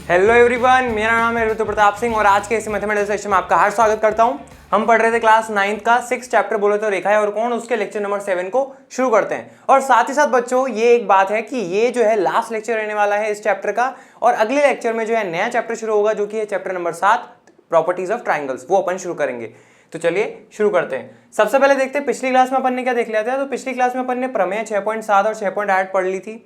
Hello everyone, मेरा नाम है ऋतु प्रताप सिंह और आज के इस मैथमेटिक्स सेशन में आपका हर स्वागत करता हूं। हम पढ़ रहे थे क्लास 9th का 6 चैप्टर बोले तो रेखा है और कोण, उसके लेक्चर नंबर 7 को शुरू करते हैं। और साथ ही साथ बच्चों ये एक बात है कि ये जो है लास्ट लेक्चर रहने वाला है इस चैप्टर का, और अगले लेक्चर में जो है नया चैप्टर शुरू होगा जो कि है chapter number 7 properties of triangles, वो अपन शुरू करेंगे। तो चलिए शुरू करते हैं। सबसे पहले देखते हैं पिछली क्लास में अपन ने क्या देख लिया था। तो पिछली क्लास में अपन ने प्रमेय 6.7 और 6.8 पढ़ ली थी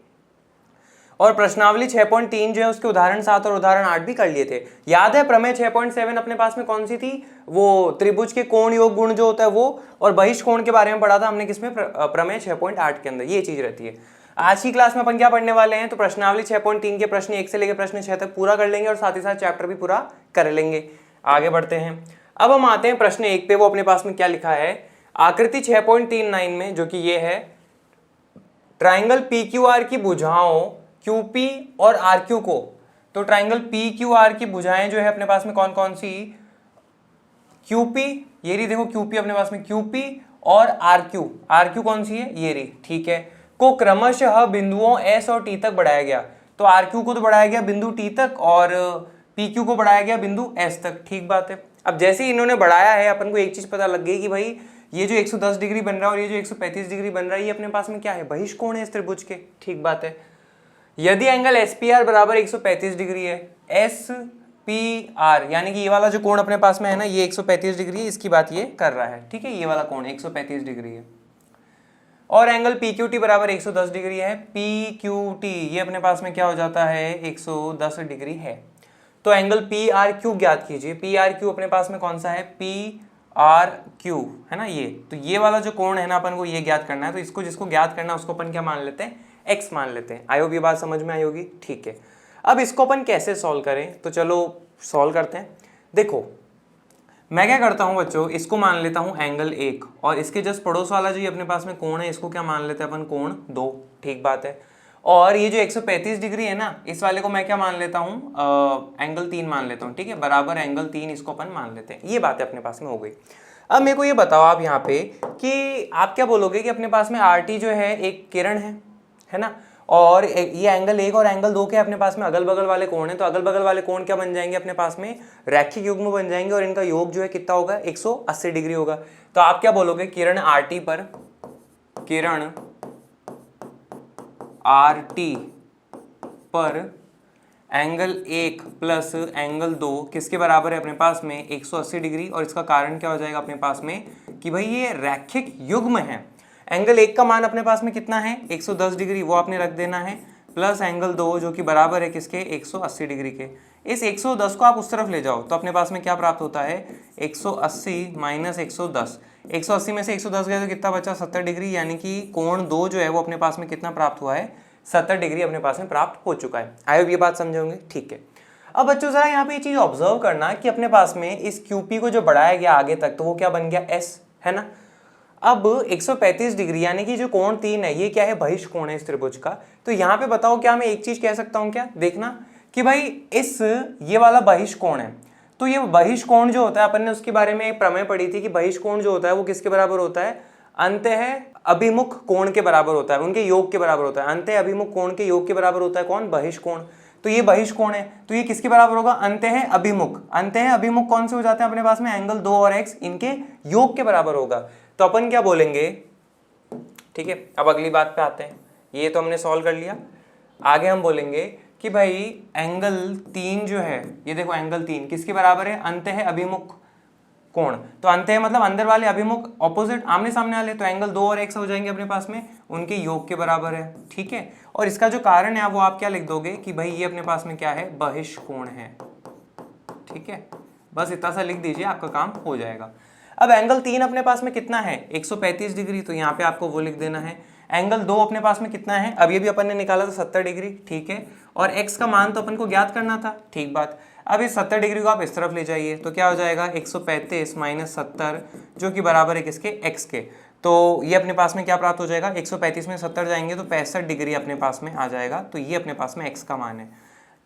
और प्रश्नावली 6.3 जो है उसके उदाहरण 7 और उदाहरण 8 भी कर लिए थे। याद है प्रमेय 6.7 अपने पास में कौन सी थी? वो त्रिभुज के कोण योग गुण जो होता है वो, और बहिष्कोण के बारे में पढ़ा था हमने किसमें? प्रमेय 6.8 के अंदर ये चीज रहती है। आज की क्लास में अपन क्या पढ़ने वाले हैं? तो प्रश्नावली 6.3 के प्रश्न 1 से लेकर प्रश्न 6 तक पूरा कर लेंगे और साथ ही साथ चैप्टर भी पूरा कर लेंगे। आगे बढ़ते हैं। अब हम आते हैं प्रश्न 1 पे। वो अपने पास में क्या लिखा है? आकृति 6.39 में, जो कि ये है, ट्राइंगल PQR की भुजाओं QP और RQ को, तो ट्राइंगल PQR की भुजाएं जो है अपने पास में कौन कौन सी? QP, ये रही, देखो QP अपने पास में QP और RQ कौन सी है? ये रही, ठीक है, को क्रमशः बिंदुओं S और T तक बढ़ाया गया। तो RQ को तो बढ़ाया गया बिंदु T तक और PQ को बढ़ाया गया बिंदु S तक, ठीक बात है। अब जैसे ही इन्होंने बढ़ाया है अपन को एक चीज पता लग गई कि भाई ये जो 110 डिग्री बन रहा है और ये जो 135 डिग्री बन रहा है, ये अपने पास में क्या है? बहिष्कोण है इस त्रिभुज के, ठीक बात है। यदि एंगल SPR बराबर 135 डिग्री है, SPR यानी कि ये वाला जो कोण अपने पास में है ना, ये 135 डिग्री है, इसकी बात ये कर रहा है, ठीक है, ये वाला कोण 135 डिग्री है। और एंगल PQT बराबर 110 डिग्री है, PQT ये अपने पास में क्या हो जाता है? 110 डिग्री है। तो एंगल PRQ ज्ञात कीजिए। PRQ अपने पास में कौन सा है? PRQ है ना ये। तो ये वाला जो कोण है ना अपन को ये ज्ञात करना है, तो इसको जिसको ज्ञात करना है उसको अपन क्या मान लेते हैं? X मान लेते हैं। आई होप ये बात समझ में आई होगी, ठीक है। अब इसको अपन कैसे सॉल्व करें? तो चलो सॉल्व करते हैं। देखो मैं क्या करता हूं बच्चों, इसको मान लेता हूं एंगल 1 और इसके जस्ट पड़ोस वाला जो ये अपने पास में कोण है इसको क्या मान लेते हैं अपन? कोण 2, ठीक बात है। और ये जो 135 डिग्री है ना, इस वाले को मैं क्या मान लेता हूँ? एंगल 3 मान लेता हूँ, ठीक है, बराबर एंगल 3 इसको अपन मान लेते हैं। ये बात अपने पास में हो गई। अब मेरे को ये बताओ आप यहाँ पे कि आप क्या बोलोगे कि अपने पास में RT जो है एक किरण है ना, और ये एंगल 1 और एंगल 2 के अपने पास में अगल बगल वाले कोण है, तो अगल बगल वाले कोण क्या बन जाएंगे अपने पास में? रैखिक युग्म बन जाएंगे और इनका योग जो है कितना होगा? 180 डिग्री होगा। तो आप क्या बोलोगे? किरण RT पर एंगल 1 प्लस एंगल 2 किसके बराबर है अपने पास में? 180 डिग्री। और इसका कारण क्या हो जाएगा अपने पास में कि भाई ये रैखिक युग्म है। एंगल 1 का मान अपने पास में कितना है? 110 डिग्री, वो आपने रख देना है, प्लस एंगल 2 जो कि बराबर है किसके? 180 डिग्री के। इस 110 को आप उस तरफ ले जाओ तो अपने पास में क्या प्राप्त होता है? 180 माइनस 110, 180 में से 110 गए तो कितना बचा? 70 डिग्री, यानी कि कोण 2 जो है वो अपने पास में कितना प्राप्त हुआ है? 70 डिग्री अपने पास में प्राप्त हो चुका है। आई होप ये बात समझे होंगे, ठीक है। अब बच्चों जरा यहाँ पे ये चीज ऑब्जर्व करना कि अपने पास में इस QP को जो बढ़ाया गया आगे तक तो वो क्या बन गया? S, है ना। अब 135 डिग्री यानी कि जो कोण 3 है ये क्या है? बहिष्कोण है इस त्रिभुज का। तो यहाँ पे बताओ क्या मैं एक चीज कह सकता हूँ क्या? देखना कि भाई ये वाला बहिष्कोण है, तो ये बहिष्कोण जो होता है अपन ने उसके बारे में एक प्रमेय पढ़ी थी कि बहिष्कोण जो होता है वो किसके बराबर होता है? अंतः अभिमुख कोण के बराबर होता है, उनके योग के बराबर होता है। अंतः अभिमुख कोण के योग के बराबर होता है कौन? बहिष्कोण। तो ये बहिष्कोण है, तो ये किसके बराबर होगा? अंतः अभिमुख। अंतः अभिमुख कौन से हो जाते हैं अपने पास में? एंगल 2 और X, इनके योग के बराबर होगा। तो अपन क्या बोलेंगे? ठीक है, अब अगली बात पे आते हैं। ये तो हमने सॉल्व कर लिया। आगे हम बोलेंगे कि भाई एंगल 3 जो है, ये देखो एंगल 3 किसके बराबर है? अंतः अभिमुख कोण। तो अंतः मतलब अंदर वाले, अभिमुख ऑपोजिट, आमने सामने वाले, तो एंगल 2 और X हो जाएंगे अपने पास में, उनके योग के बराबर है, ठीक है। और इसका जो कारण है वो आप क्या लिख दोगे कि भाई ये अपने पास में क्या है? बहिष्कोण है, ठीक है। बस इतना सा लिख दीजिए, आपका काम हो जाएगा। अब एंगल 3 अपने पास में कितना है? 135 डिग्री, तो यहाँ पे आपको वो लिख देना है। एंगल 2 अपने पास में कितना है? अब ये भी अपन ने निकाला था 70 डिग्री, ठीक है। और X का मान तो अपन को ज्ञात करना था, ठीक बात। अब इस 70 डिग्री को आप इस तरफ ले जाइए तो क्या हो जाएगा? 135 माइनस 70 जो कि बराबर है किसके? X के। तो ये अपने पास में क्या प्राप्त हो जाएगा? 135 में 70 जाएंगे तो 65 डिग्री अपने पास में आ जाएगा। तो ये अपने पास में X का मान है,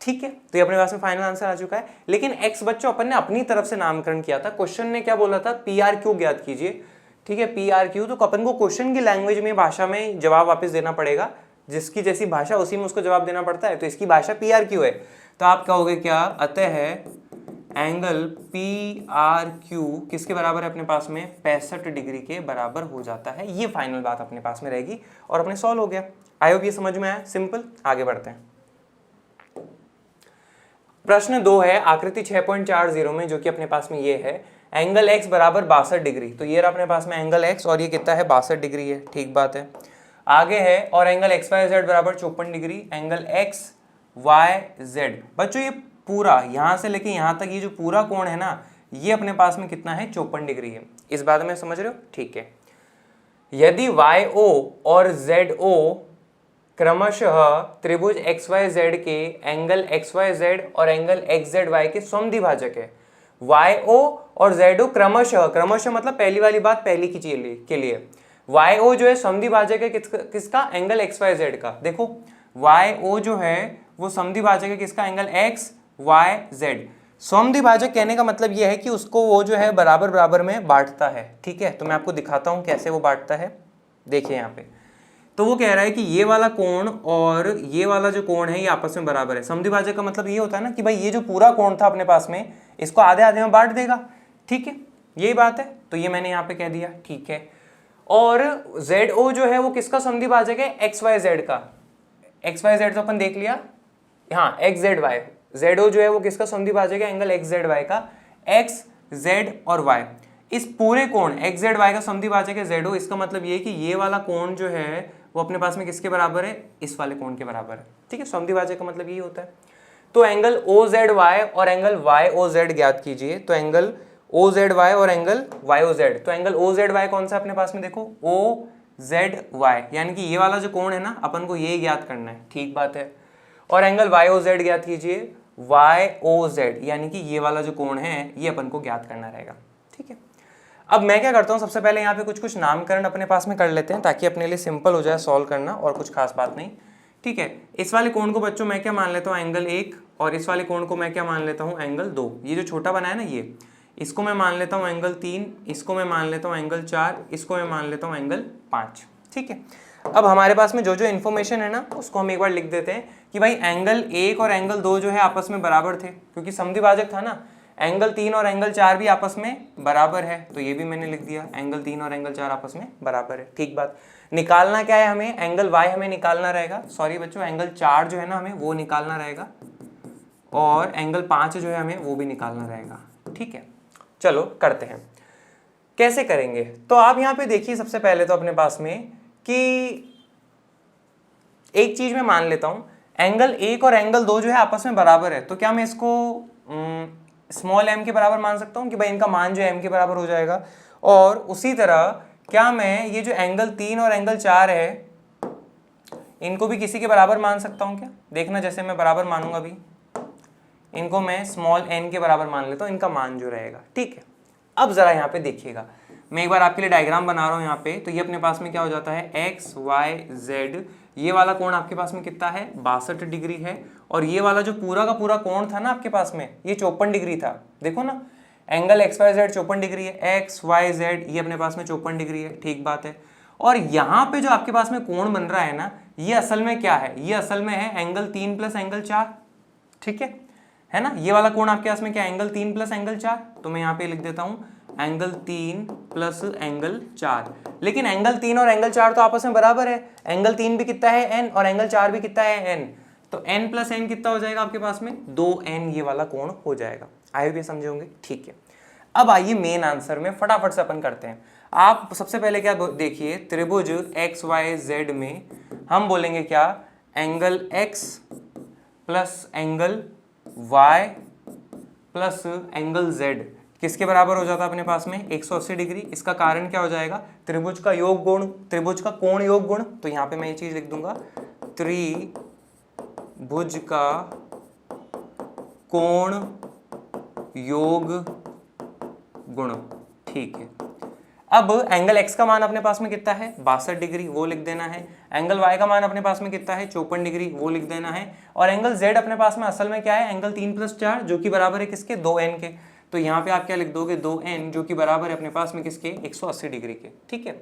ठीक है। तो ये अपने पास में फाइनल आंसर आ चुका है। लेकिन X बच्चों अपन ने अपनी तरफ से नामकरण किया था। क्वेश्चन ने क्या बोला था? PRQ ज्ञात कीजिए, ठीक है, PRQ। तो अपन को क्वेश्चन की लैंग्वेज में, भाषा में जवाब वापस देना पड़ेगा। जिसकी जैसी भाषा उसी में उसको जवाब देना पड़ता है। तो इसकी भाषा PRQ है। तो आप कहोगे क्या, अतः है एंगल पी आर क्यू किसके बराबर है अपने पास में, 65 डिग्री के बराबर हो जाता है। ये फाइनल बात अपने पास में रहेगी और अपने सॉल्व हो गया। आई होप ये समझ में आया, सिंपल। आगे बढ़ते हैं। प्रश्न 2 है आकृति 6.40 में, जो कि अपने पास में ये है एंगल x बराबर 62 डिग्री। तो ये रहा अपने पास में एंगल x और ये कितना है, 62 डिग्री है, ठीक बात है। आगे है और एंगल x y z बराबर 54 degree, angle x y z। बच्चों ये पूरा यहां से लेके यहां तक ये जो पूरा कोण है ना, ये अपने पास में कितना है, 54 डिग्री है। इस बात में समझ रहे हो, ठीक है। यदि YO और ZO क्रमशः त्रिभुज XYZ के एंगल XYZ और एंगल XZY के समद्विभाजक है, YO और ZO क्रमशः मतलब पहली वाली बात पहली की के लिए, YO जो है समद्विभाजक है किसका, एंगल XYZ का। देखो YO जो है वो समद्विभाजक है किसका, एंगल XYZ। समद्विभाजक कहने का मतलब ये है कि उसको वो जो है बराबर बराबर में बांटता है, ठीक है। तो मैं आपको दिखाता हूं कैसे वो बांटता है, देखिए यहाँ पे। तो वो कह रहा है कि ये वाला कोण और ये वाला जो कोण है ये आपस में बराबर है। समद्विभाजक का मतलब ये होता है ना कि भाई ये जो पूरा कोण था अपने पास में, इसको आधे आधे में बांट देगा, ठीक है, यही बात है। तो ये मैंने यहाँ पे कह दिया, ठीक है। और ZO जो है वो किसका समद्विभाजक है, XYZ का। XYZ तो अपन देख लिया, हाँ XZY। ZO जो है वो किसका समद्विभाजक है, एंगल XZY का। X, Z और Y, इस पूरे कोण XZY का समद्विभाजक है ZO। इसका मतलब ये कि ये वाला कोण जो है वो अपने पास में किसके बराबर है, इस वाले कोण के बराबर है, ठीक है। समद्विभाजक का मतलब ये होता है। तो एंगल OZY और एंगल YOZ ज्ञात कीजिए। तो एंगल OZY और एंगल YOZ, तो एंगल OZY कौन सा अपने पास में, देखो OZY, यानी कि ये वाला जो कोण है ना अपन को ये ज्ञात करना है, ठीक बात है। और एंगल YOZ ज्ञात कीजिए, YOZ, यानी कि ये वाला जो कोण है ये अपन को ज्ञात करना रहेगा, ठीक है। अब मैं क्या करता हूँ, सबसे पहले यहाँ पे कुछ नामकरण अपने पास में कर लेते हैं ताकि अपने लिए सिंपल हो जाए सॉल्व करना, और कुछ खास बात नहीं, ठीक है। इस वाले कोण को बच्चों मैं क्या मान लेता हूँ, एंगल 1, और इस वाले कोण को मैं क्या मान लेता हूँ, एंगल 2। ये जो छोटा बना है ना ये, इसको मैं मान लेता हूँ एंगल 3, इसको मैं मान लेता हूँ एंगल 4, इसको मैं मान लेता हूँ एंगल 5, ठीक है। अब हमारे पास में जो जो इन्फॉर्मेशन है ना उसको हम एक बार लिख देते हैं कि भाई एंगल 1 और एंगल 2 जो है आपस में बराबर थे, क्योंकि समद्विभाजक था ना। एंगल 3 और एंगल 4 भी आपस में बराबर है, तो ये भी मैंने लिख दिया, एंगल 3 और एंगल 4 आपस में बराबर है, ठीक बात। निकालना क्या है हमें, एंगल Y हमें निकालना रहेगा, सॉरी बच्चों एंगल 4 जो है ना हमें वो निकालना रहेगा, और एंगल 5 जो है हमें वो भी निकालना रहेगा, ठीक है। चलो करते हैं, कैसे करेंगे। तो आप यहाँ पे देखिए, सबसे पहले तो अपने पास में कि एक चीज मैं मान लेता हूं, एंगल 1 और एंगल 2 जो है आपस में बराबर है, तो क्या मैं इसको स्मॉल m के बराबर मान सकता हूं कि भाई इनका मान जो है m के बराबर हो जाएगा। और उसी तरह क्या मैं ये जो एंगल 3 और एंगल 4 है इनको भी किसी के बराबर मान सकता हूं क्या, देखना जैसे मैं बराबर मानूंगा अभी, इनको मैं स्मॉल n के बराबर मान लेता हूं, इनका मान जो रहेगा, ठीक है। अब जरा यहाँ पे देखिएगा, मैं एक बार आपके लिए डायग्राम बना रहा हूँ यहाँ पे। तो ये अपने पास में क्या हो जाता है, XYZ, ये वाला कोण आपके पास में कितना है, 62 डिग्री है। और ये वाला जो पूरा का पूरा कोण था ना आपके पास में, ये 54 डिग्री था, देखो ना, एंगल XYZ 54 डिग्री है, XYZ ये अपने पास में 54 डिग्री है, ठीक बात है। और यहाँ पे जो आपके पास में कोण बन रहा है ना, ये असल में क्या है, ये असल में है एंगल 3 प्लस एंगल 4, ठीक है ना। ये वाला कोण आपके पास में क्या है, एंगल 3 प्लस एंगल 4, तो मैं यहाँ पे लिख देता हूँ एंगल 3 प्लस एंगल 4। लेकिन एंगल 3 और एंगल 4 तो आपस में बराबर है, एंगल 3 भी कितना है n, और एंगल 4 भी कितना है n, तो n प्लस n कितना हो जाएगा आपके पास में, 2n ये वाला कोण हो जाएगा। आई भी समझे होंगे, ठीक है। अब आइए मेन आंसर में फटाफट से अपन करते हैं। आप सबसे पहले क्या देखिए, त्रिभुज XYZ में हम बोलेंगे क्या, angle x plus angle y plus angle z किसके बराबर हो जाता है अपने पास में, 180 डिग्री। इसका कारण क्या हो जाएगा, त्रिभुज का योग गुण, त्रिभुज का कोण योग गुण। तो यहाँ पे मैं ये चीज लिख दूंगा, त्रिभुज का कोण योग गुण, ठीक है। अब एंगल x का मान अपने पास में कितना है, 62 डिग्री, वो लिख देना है। एंगल y का मान अपने पास में कितना है, 54 डिग्री, वो लिख देना है। और एंगल z अपने पास में असल में क्या है, एंगल 3 प्लस 4 जो कि बराबर है किसके, 2n के। तो यहाँ पे आप क्या लिख दोगे, 2n जो कि बराबर है अपने पास में किसके, 180 डिग्री के, ठीक है।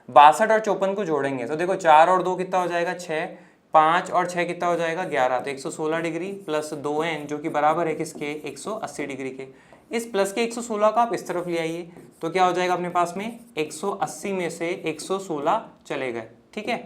62 और 54 को जोड़ेंगे तो देखो 4 और 2 कितना हो जाएगा, 6, 5 और 6 कितना हो जाएगा 11, तो 116 डिग्री प्लस 2n जो कि बराबर है किसके 180 डिग्री के। इस प्लस के 116 को आप इस तरफ ले आइए तो क्या हो जाएगा अपने पास में 180 में से 116 चले गए, ठीक है।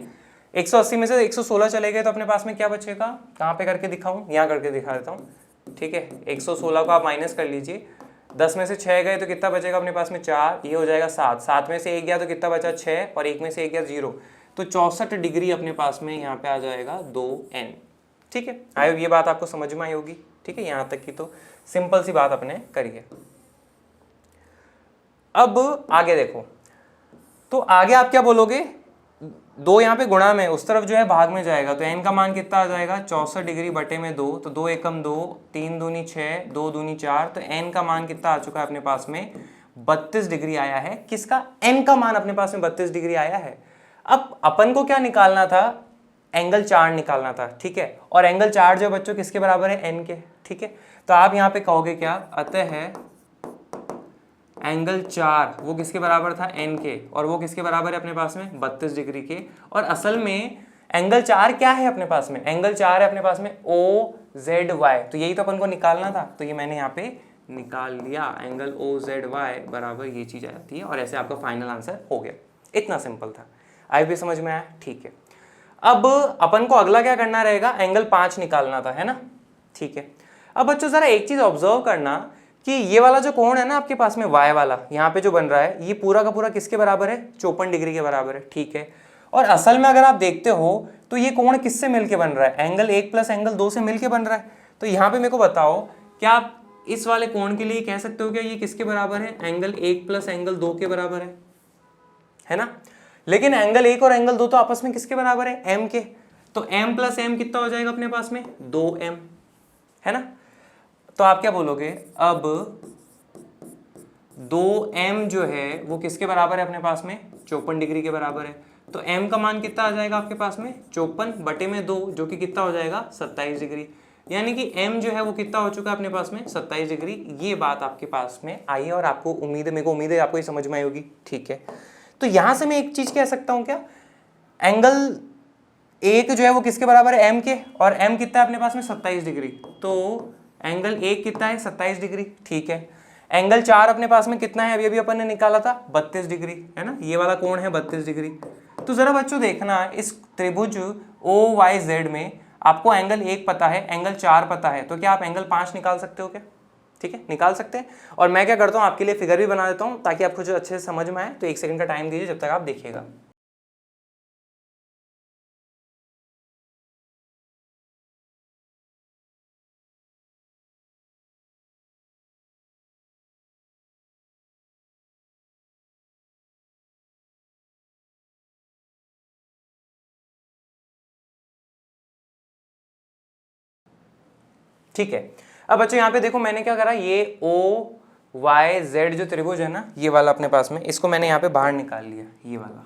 180 में से 116 चले गए तो अपने पास में क्या बचेगा, कहाँ पे करके दिखाऊं, यहाँ करके दिखा देता हूँ, ठीक है। 116 को आप माइनस कर लीजिए, 10 में से 6 गए तो कितना बचेगा अपने पास में 4, ये हो जाएगा 7, 7 में से 1 गया तो कितना बचा 6 और 1 में से 1 गया 0, तो 64 डिग्री अपने पास में यहाँ पे आ जाएगा 2n, ठीक है। आई होप ये बात आपको समझ में आई होगी, ठीक है। यहाँ तक की तो सिंपल सी बात अपने करी है। अब आगे देखो, तो आगे आप क्या बोलोगे, 2 यहाँ पे गुणा में उस तरफ जो है भाग में जाएगा, तो n का मान कितना आ जाएगा 64 डिग्री बटे में 2, तो 2 एकम 2, 3 दूनी 6, 2 दूनी 4, तो n का मान कितना आ चुका है अपने पास में 32 डिग्री आया है। किसका, n का मान अपने पास में 32 डिग्री आया है। अब अपन को क्या निकालना था, एंगल 4 निकालना था, ठीक है। और एंगल 4 जो बच्चों किसके बराबर है n के, ठीक है। तो आप यहाँ पे कहोगे क्या, अतः है एंगल 4 वो किसके बराबर था n के, और वो किसके बराबर है अपने पास में 32 डिग्री के। और असल में एंगल 4 क्या है अपने पास में, एंगल 4 है अपने पास में OZY, तो यही तो अपन को निकालना था, तो ये मैंने यहाँ पे निकाल लिया, एंगल OZY बराबर ये चीज आ जाती है, और ऐसे आपका फाइनल आंसर हो गया। इतना सिंपल था, आई भी समझ में आया, ठीक है। अब अपन को अगला क्या करना रहेगा, एंगल 5 निकालना था, है ना, ठीक है। अब बच्चों जरा एक चीज ऑब्जर्व करना कि ये वाला जो कोण है ना आपके पास में y वाला यहाँ पे जो बन रहा है, ये पूरा का पूरा किसके बराबर है 54 डिग्री के बराबर है, ठीक है। और असल में अगर आप देखते हो तो ये कोण किससे मिलके बन रहा है, एंगल 1 प्लस एंगल 2 से मिलके बन रहा है। तो यहाँ पे मेरे को बताओ, क्या आप इस वाले कोण के लिए कह सकते हो क्या ये किसके बराबर है, एंगल 1 प्लस एंगल 2 के बराबर है ना। लेकिन एंगल 1 और एंगल 2 तो आपस में किसके बराबर है, m के, तो m प्लस m कितना हो जाएगा अपने पास में 2m, है ना। तो आप क्या बोलोगे, अब 2m जो है वो किसके बराबर है अपने पास में 54 डिग्री के बराबर है। तो m का मान कितना आ जाएगा आपके पास में 54 बटे में 2 जो कि कितना हो जाएगा 27 डिग्री, यानी कि m जो है वो कितना हो चुका है अपने पास में 27 डिग्री। ये बात आपके पास में आई है और आपको उम्मीद है, मेरे को उम्मीद है आपको ये समझ में आई होगी, ठीक है। तो यहां से मैं एक चीज कह सकता हूं क्या, एंगल 1 जो है वो किसके बराबर है m के, और m कितना है अपने पास में 27 डिग्री, तो एंगल 1 कितना है 27 डिग्री, ठीक है। एंगल 4 अपने पास में कितना है, अभी अभी अपन ने निकाला था 32 डिग्री, है ना, ये वाला कोण है 32 डिग्री। तो जरा बच्चों देखना, इस त्रिभुज OYZ में आपको एंगल 1 पता है, एंगल 4 पता है, तो क्या आप एंगल 5 निकाल सकते हो क्या, ठीक है, निकाल सकते हैं। और मैं क्या करता हूँ आपके लिए फिगर भी बना देता हूँ ताकि आपको जो अच्छे से समझ में आए। तो 1 सेकंड का टाइम दीजिए जब तक आप देखिएगा। ठीक है, अब बच्चों यहाँ पे देखो मैंने क्या करा, ये OYZ जो त्रिभुज है ना, ये वाला अपने पास में, इसको मैंने यहाँ पे बाहर निकाल लिया, ये वाला,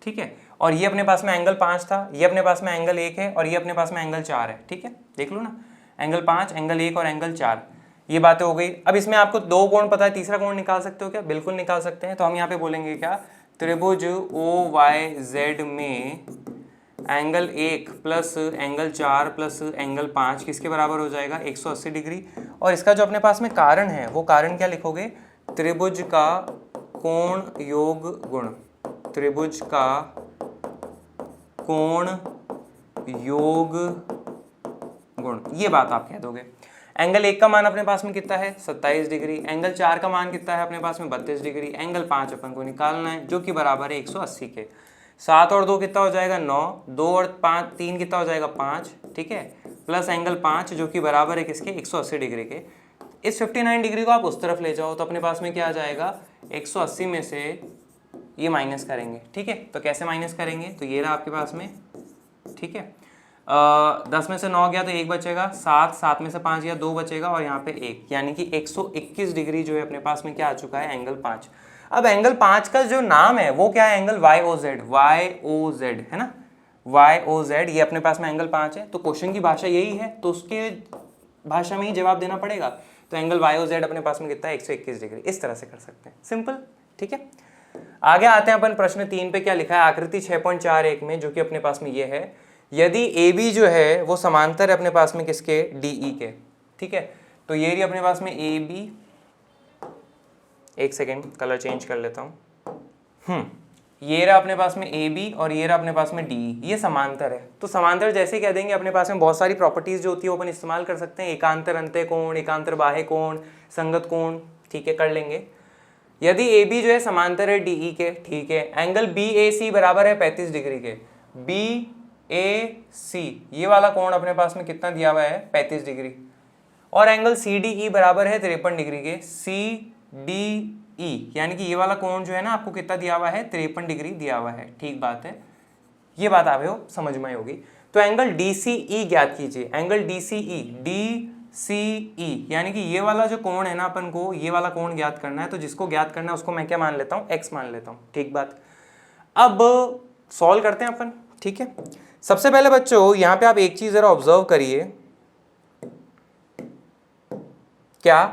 ठीक है। और ये अपने पास में एंगल 5 था, ये अपने पास में एंगल 1 है, और ये अपने पास में एंगल 4 है, ठीक है। देख लो ना, एंगल 5, एंगल 1 और एंगल 4, ये बातें हो गई। अब इसमें आपको 2 कोण पता है, तीसरा कोण निकाल सकते हो क्या, बिल्कुल निकाल सकते हैं। तो हम यहाँ पे बोलेंगे क्या, त्रिभुज OYZ में angle 1 plus angle 4 plus angle 5 किसके बराबर हो जाएगा 180 डिग्री। और इसका जो अपने पास में कारण है वो कारण क्या लिखोगे, त्रिभुज का कोण योग गुण, त्रिभुज का कोण योग गुण, ये बात आप कह दोगे। एंगल 1 का मान अपने पास में कितना है 27 डिग्री, एंगल 4 का मान कितना है अपने पास में 32 डिग्री, एंगल 5 अपन को निकालना है जो कि बराबर है 180 के। 7 और 2 कितना हो जाएगा 9, 2 और 5 3 कितना हो जाएगा 5, ठीक है, प्लस एंगल 5 जो कि बराबर है किसके 180 डिग्री के। इस 59 डिग्री को आप उस तरफ ले जाओ तो अपने पास में क्या आ जाएगा 180 में से ये माइनस करेंगे, ठीक है। तो कैसे माइनस करेंगे, तो ये रहा आपके पास में, ठीक है। 10 में से 9 गया तो 1 बचेगा, 7 में से 5 गया 2 बचेगा, और यहाँ पे 1, यानी कि 121 डिग्री जो है अपने पास में क्या आ चुका है एंगल 5। अब एंगल 5 का जो नाम है वो क्या है, एंगल YOZ है ना, YOZ, ये अपने पास में एंगल 5 है। तो क्वेश्चन की भाषा यही है तो उसके भाषा में ही जवाब देना पड़ेगा। तो एंगल YOZ अपने पास में कितना है 121 डिग्री, इस तरह से कर सकते हैं, सिंपल, ठीक है। आगे आते हैं अपन प्रश्न 3 पे। क्या लिखा है आकृति 6.41 में, जो कि अपने पास में ये है, यदि ए बी जो है वो समांतर है अपने पास में किसके, डी ई के। ठीक है, तो ये रही अपने पास में ए बी, एक सेकेंड कलर चेंज कर लेता हूँ। ये रहा अपने पास में ए बी और ये रहा अपने पास में डी ई, ये समांतर है। तो समांतर जैसे कह देंगे अपने पास में बहुत सारी प्रॉपर्टीज जो होती है वो अपन इस्तेमाल कर सकते हैं, एकांतर अंतः कोण, एकांतर बाह्य कोण, संगत कोण, ठीक है, कर लेंगे। यदि ए बी जो है समांतर है डी ई के, ठीक है, एंगल बी ए सी बराबर है 35 डिग्री के। बी ए सी ये वाला कोण अपने पास में कितना दिया हुआ है, 35 डिग्री। और एंगल सी डी ई बराबर है 53 डिग्री के। सी डी ई यानी कि ये वाला कोण जो है ना आपको कितना दिया हुआ है, 53 डिग्री दिया हुआ है। ठीक बात है, ये बात आप समझ में होगी। तो एंगल डी सी ई ज्ञात कीजिए। एंगल डी सी ई यानी कि ये वाला जो कोण है ना, अपन को ये वाला कोण ज्ञात करना है। तो जिसको ज्ञात करना है उसको मैं क्या मान लेता हूँ, एक्स मान लेता हूँ। ठीक बात। अब सॉल्व करते हैं अपन। ठीक है, सबसे पहले बच्चों यहाँ पे आप एक चीज जरा ऑब्जर्व करिए, क्या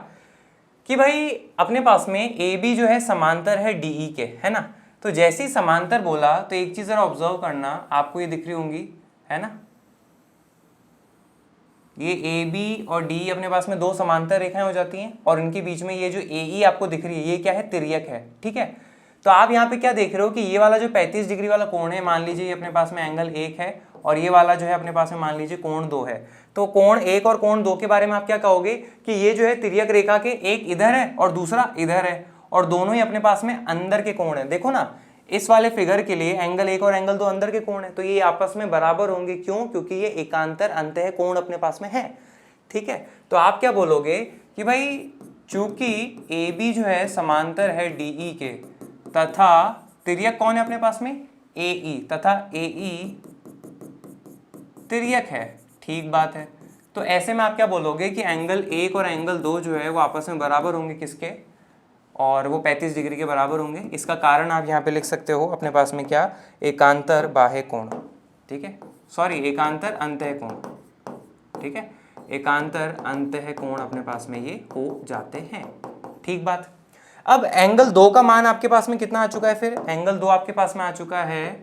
कि भाई अपने पास में ए बी जो है समांतर है डी ई के, है ना। तो जैसे ही समांतर बोला तो एक चीज जरा ऑब्जर्व करना, आपको ये दिख रही होंगी, है ना, ये ए बी और डी अपने पास में दो समांतर रेखाएं हो जाती हैं और इनके बीच में ये जो ए ई आपको दिख रही है ये क्या है, तिर्यक है। ठीक है, तो आप यहाँ पे क्या देख रहे हो कि ये वाला जो 35 डिग्री वाला कोण है, मान लीजिए ये अपने पास में एंगल 1 है और ये वाला जो है अपने पास में मान लीजिए कोण 2 है। तो कोण 1 और कोण 2 के बारे में आप क्या कहोगे कि ये जो है तिर्यक रेखा के एक इधर है और दूसरा इधर है और दोनों ही अपने पास में अंदर के कोण है। देखो ना, इस वाले फिगर के लिए एंगल 1 और एंगल 2 अंदर के कोण है, तो ये आपस में बराबर होंगे। क्यों? क्योंकि ये एकांतर अंतः कोण अपने पास में है। ठीक है, तो आप क्या बोलोगे कि भाई चूंकि ए बी जो है समांतर है डी ई के तथा तिर्यक कौन है अपने पास में, ए ई, तथा ए ई तिर्यक है। ठीक बात है, तो ऐसे में आप क्या बोलोगे कि एंगल 1 और एंगल 2 जो है वो आपस में बराबर होंगे किसके, और वो 35 डिग्री के बराबर होंगे। इसका कारण आप यहाँ पे लिख सकते हो अपने पास में क्या, एकांतर बाह्य कोण। ठीक है, सॉरी एकांतर अंतः कोण। ठीक है, एकांतर अंतः कोण अपने पास में ये हो जाते हैं। ठीक बात। अब एंगल 2 का मान आपके पास में कितना आ चुका है, फिर एंगल 2 आपके पास में आ चुका है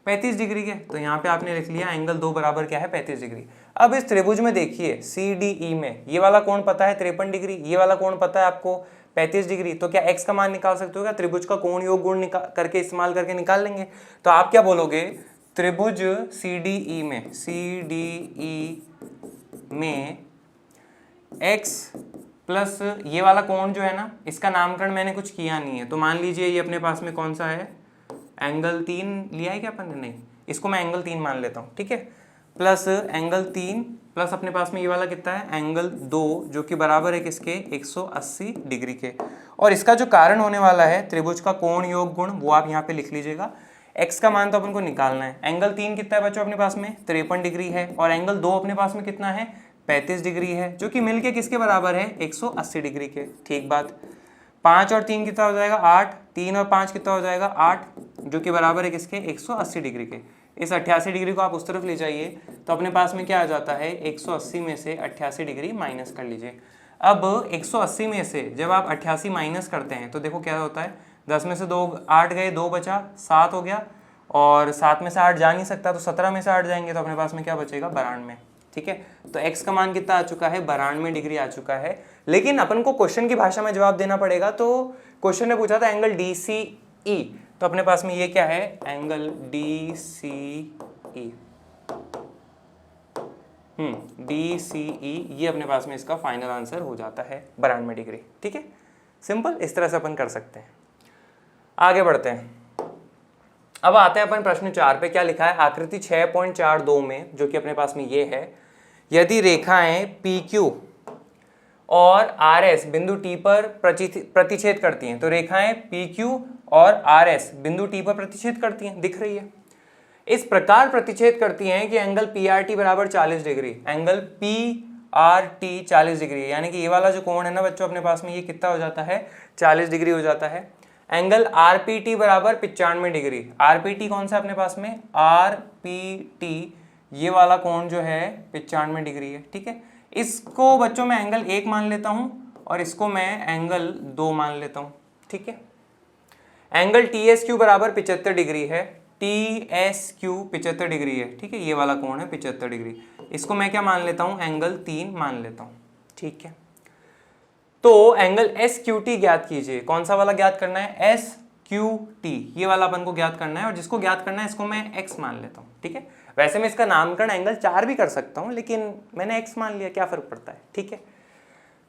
35 डिग्री के। तो यहाँ पे आपने लिख लिया एंगल 2 बराबर क्या है, 35 डिग्री। अब इस त्रिभुज में देखिए सी डी ई में ये वाला कोण पता है 53 डिग्री, ये वाला कोण पता है आपको 35 डिग्री। तो क्या x का मान निकाल सकते हो क्या, त्रिभुज का कोण योग गुण करके इस्तेमाल करके निकाल लेंगे। तो आप क्या बोलोगे, त्रिभुज सी डी ई में x प्लस ये वाला कोण जो है ना, इसका नामकरण मैंने कुछ किया नहीं है। तो मान लीजिए ये अपने पास में कौन सा है, एंगल 3 लिया है क्या अपन ने, नहीं, इसको मैं एंगल 3 मान लेता हूँ। ठीक है, प्लस एंगल 3 प्लस अपने पास में ये वाला कितना है, एंगल 2, जो कि बराबर है किसके, 180 डिग्री के। और इसका जो कारण होने वाला है त्रिभुज का कोण योग गुण, वो आप यहाँ पे लिख लीजिएगा। x का मान तो अपन को निकालना है। एंगल 3 कितना है बच्चों अपने पास में, 53 डिग्री है, और एंगल 2 अपने पास में कितना है, 35 डिग्री है, जो कि मिलके किसके बराबर है, 180 डिग्री के। ठीक बात। 5 और 3 कितना हो जाएगा, 8, 3 और 5 कितना हो जाएगा, 8, जो कि बराबर है किसके, 180 डिग्री के। इस 88 डिग्री को आप उस तरफ ले जाइए तो अपने पास में क्या आ जाता है, 180 में से 88 डिग्री माइनस कर लीजिए। अब 180 में से जब आप 88 माइनस करते हैं तो देखो क्या होता है, 10 में से 2 8 गए, 2 बचा, 7 हो गया, और 7 में से 8 जा नहीं सकता तो 17 में से 8 जाएंगे तो अपने पास में क्या बचेगा, 92। ठीक है, तो x का मान कितना आ चुका है, 92 डिग्री आ चुका है। लेकिन अपन को क्वेश्चन की भाषा में जवाब देना पड़ेगा। तो क्वेश्चन ने पूछा था एंगल डी सी ई, तो अपने पास में ये क्या है, एंगल डी सी ई, ये अपने पास में इसका फाइनल आंसर हो जाता है 92 डिग्री। ठीक है, सिंपल, इस तरह से अपन कर सकते हैं। आगे बढ़ते हैं, अब आते हैं अपन प्रश्न 4 पे। क्या लिखा है आकृति 6.42 में, जो कि अपने पास में ये है, यदि रेखाएं PQ और RS बिंदु T पर प्रतिच्छेद करती हैं। तो रेखाएं PQ और RS बिंदु T पर प्रतिच्छेद करती हैं, दिख रही है, इस प्रकार प्रतिच्छेद करती हैं कि एंगल PRT बराबर 40 डिग्री। एंगल PRT 40 डिग्री, यानी कि ये वाला जो कोण है ना बच्चों अपने पास में, ये कितना हो जाता है, 40 डिग्री हो जाता है। एंगल RPT बराबर 95 डिग्री। RPT कौन सा अपने पास में, RPT ये वाला कोण जो है 95 डिग्री है। ठीक है, इसको बच्चों मैं एंगल 1 मान लेता हूं और इसको मैं एंगल 2 मान लेता हूं। ठीक है, एंगल टी एस क्यू बराबर 75 डिग्री है, टी एस क्यू 75 डिग्री है, ठीक है, ये वाला कोण है 75 डिग्री, इसको मैं क्या मान लेता हूँ, एंगल 3 मान लेता हूँ, ठीक है। तो एंगल एस क्यू टी ज्ञात कीजिए, कौन सा वाला ज्ञात करना है, एस क्यू टी, ये वाला अपन को ज्ञात करना है, और जिसको ज्ञात करना है इसको मैं एक्स मान लेता हूँ, ठीक है। वैसे मैं इसका नामकरण एंगल 4 भी कर सकता हूँ, लेकिन मैंने एक्स मान लिया, क्या फर्क पड़ता है, ठीक है।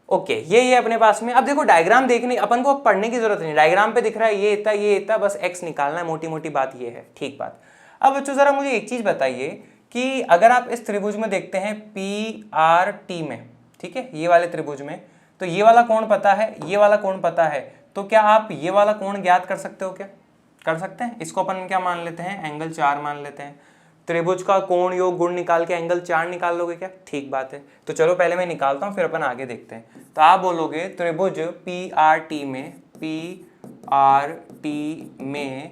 ओके, ये अपने पास में। अब देखो डायग्राम देखने, अपन को पढ़ने की जरूरत नहीं, डायग्राम पे दिख रहा है ये इतना, बस एक्स निकालना है, मोटी मोटी बात ये है, ठीक बात। अब बच्चों जरा मुझे एक चीज बताइए कि अगर आप इस त्रिभुज में देखते हैं पी आर टी में, ठीक है, ये वाले त्रिभुज में, तो ये वाला कोण पता है, ये वाला कोण पता है, तो क्या आप ये वाला कोण ज्ञात कर सकते हो, क्या कर सकते हैं? इसको अपन क्या मान लेते हैं, एंगल 4 मान लेते हैं। त्रिभुज का कोण योग गुण निकाल के एंगल 4 निकाल लोगे क्या? ठीक बात है, तो चलो पहले मैं निकालता हूँ, फिर अपन आगे देखते हैं। तो आप बोलोगे त्रिभुज पी आर टी में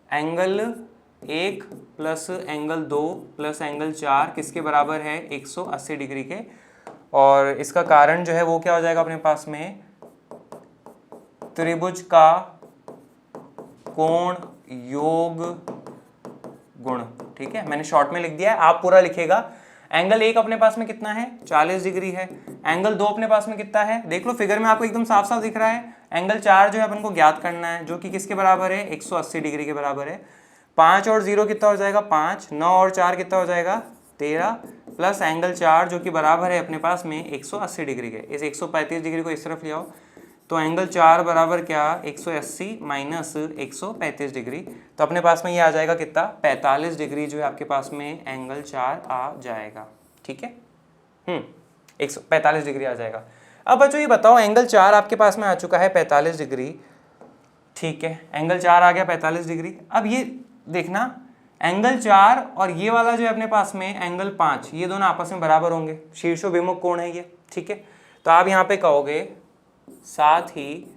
angle 1 plus angle 2 plus angle 4 किसके बराबर है, 180 डिग्री के। और इसका कारण जो है वो क्या हो जाएगा अपने पास में, त्रिभुज का कोण योग गुण, ठीक है, मैंने शॉर्ट में लिख दिया है, आप पूरा लिखेगा। एंगल 1 अपने पास में कितना है, 40 डिग्री है। एंगल 2 अपने पास में कितना है, देख लो फिगर में आपको एकदम साफ साफ दिख रहा है। एंगल 4 जो है अपन को ज्ञात करना है, जो कि किसके बराबर है, 180 डिग्री के बराबर है। 5 और 0 कितना हो जाएगा, 5, 9 और 4 कितना हो जाएगा, 13, प्लस एंगल 4 जो कि बराबर है अपने पास में 180 डिग्री के। इस 135 डिग्री को इस तरफ ले आओ, तो एंगल 4 बराबर क्या, 180 माइनस 135 डिग्री, तो अपने पास में ये आ जाएगा कितना, 45 डिग्री जो है आपके पास में एंगल 4 आ जाएगा, ठीक है। 145 डिग्री आ जाएगा। अब बच्चों ये बताओ, एंगल 4 आपके पास में आ चुका है 45 डिग्री, ठीक है, एंगल 4 आ गया 45 डिग्री। अब ये देखना, एंगल 4 और ये वाला जो है अपने पास में एंगल 5, ये दोनों आपस में बराबर होंगे, शीर्षोभिमुख कोण है ये, ठीक है। तो आप यहाँ पे कहोगे साथ ही